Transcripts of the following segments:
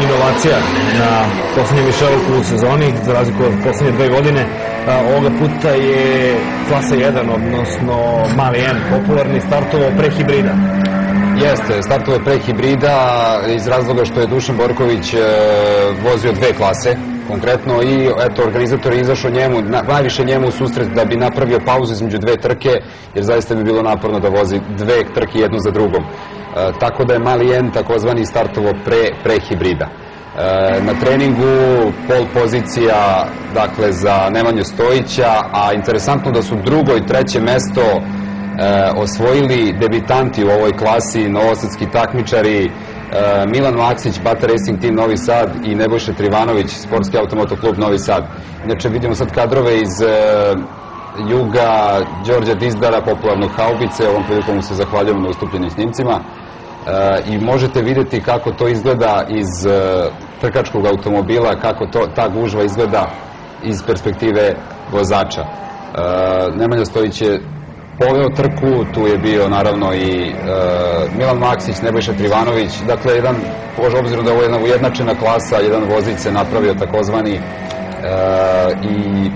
inovacija na poslednjem Michelovu u sezoni, za razliku od poslednje 2 godine. Ovoga puta je klasa 1, odnosno mali N, popularni, startovao pre hibrida. Jeste, startovao pre hibrida iz razloga što je Dušan Borković vozio 2 klase, konkretno, i eto, organizator je izašao najviše njemu u susret da bi napravio pauzu između 2 trke, jer zaista bi bilo naporno da vozi 2 trke jednu za drugom. Tako da je mali N takozvani startovao pre hibrida. Na treningu pol pozicija, dakle, za Nemanju Stojića, a interesantno da su 2. i 3. mesto osvojili debitanti u ovoj klasi, novosadski takmičari Milan Maksić, Bata Racing Team Novi Sad i Nebojša Trivanović, Sportski automotoklub Novi Sad. Inače, vidimo sad kadrove iz juga Đorđa Dizdara, popularnog Haubice, ovom prilikom mu se zahvaljujemo na ustupljenim snimcima, i možete vidjeti kako to izgleda iz trkačkog automobila, kako ta gužva izgleda iz perspektive vozača. Nemanja Stojić je poveo trku, tu je bio naravno i Milan Maksić, Nebojša Trivanović, dakle, obzirom da je ovo jedna ujednačena klasa, jedan vozić se napravio takozvani, i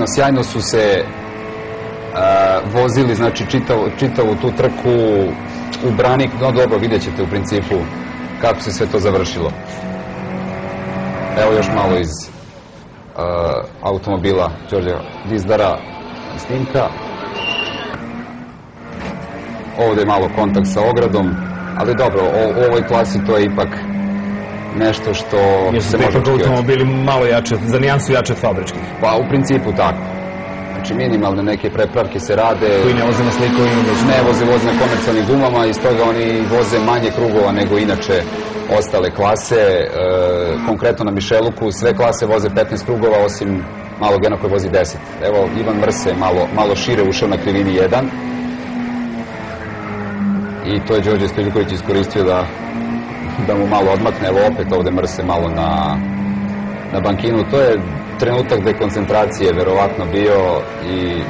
sjajno su se vozili, znači čitavu tu trku u brani. No dobro, vidjet ćete u principu kako se sve to završilo. Evo još malo iz automobila Đorđa Dizdara snimka. Ovde je malo kontakt sa ogradom, ali dobro, u ovoj klasi to je ipak nešto što se može očekivati. Automobili malo jače, za nijansu jače od fabričkih. Pa u principu tako. Znači minimalne neke prepravke se rade. Koji ne voze na slikovima. Ne voze na komercijalnim gumama, i stoga oni voze manje krugova nego inače ostale klase. Konkretno na Micheluku sve klase voze 15 krugova, osim malog Ena koji vozi 10. Evo, Ivan Mrse malo šire ušao na krivini 1. I to je Đorđe Stojiljković iskoristio da mu malo odmakne. Evo opet ovde Mrse malo na bankinu. To je trenutak dekoncentracije verovatno bio i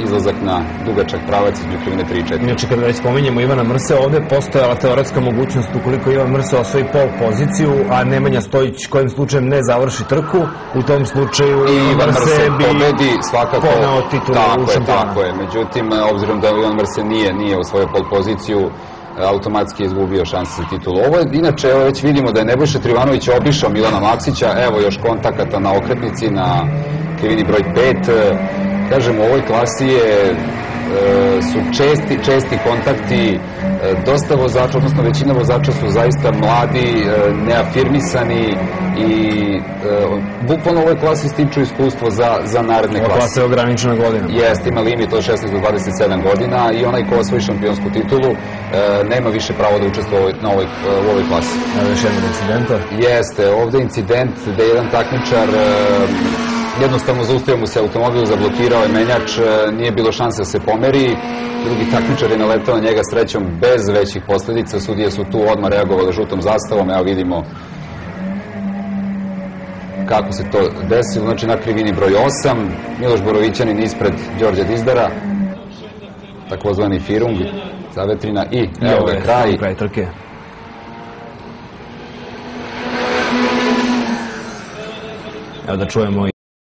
izlazak na dugačak pravac između krivine 3 i 4. Inače, kada već spominjemo Ivana Mrse, ovde je postojala teoretska mogućnost ukoliko Ivan Mrse osvoji pol poziciju, a Nemanja Stojić kojim slučajem ne završi trku, u tom slučaju Ivan Mrse pobedi svakako poneo titulu u šampionu. Tako je, međutim, obzirom da Ivan Mrse nije osvojio pol poziciju, automatski je izgubio šanse za titulu. Ovo je, inače, evo već vidimo da je Nebojša Trivanović obišao Milana Maksića, evo još kontakata na okretnici na krivini broj 5. Kažem, u ovoj klasi su česti kontakti, dosta vozača, odnosno većina vozača su zaista mladi, neafirmisani i bukvalno u ovoj klasi stiču iskustvo za naredne klase. Ova klasa je ograničena godina. Jeste, ima limit od 16 do 27 godina i onaj ko osvoji šampionsku titulu nema više pravo da učestvuje u ovoj klasi. Evo još jedan incidenta. Jeste, ovde je incident gde jedan takmičar jednostavno zaustavio mu se automobil, zablokirao je menjač, nije bilo šanse da se pomeri. Drugi takmičar je naletao na njega srećom bez većih posledica. Sudije su tu odmah reagovali žutom zastavom. Evo vidimo kako se to desilo. Znači na krivini broj 8, Miloš Borovićanin ispred Đorđa Dizdara, takozvani Firung, zavetrina, i evo ga kraj trke. Evo da čujemo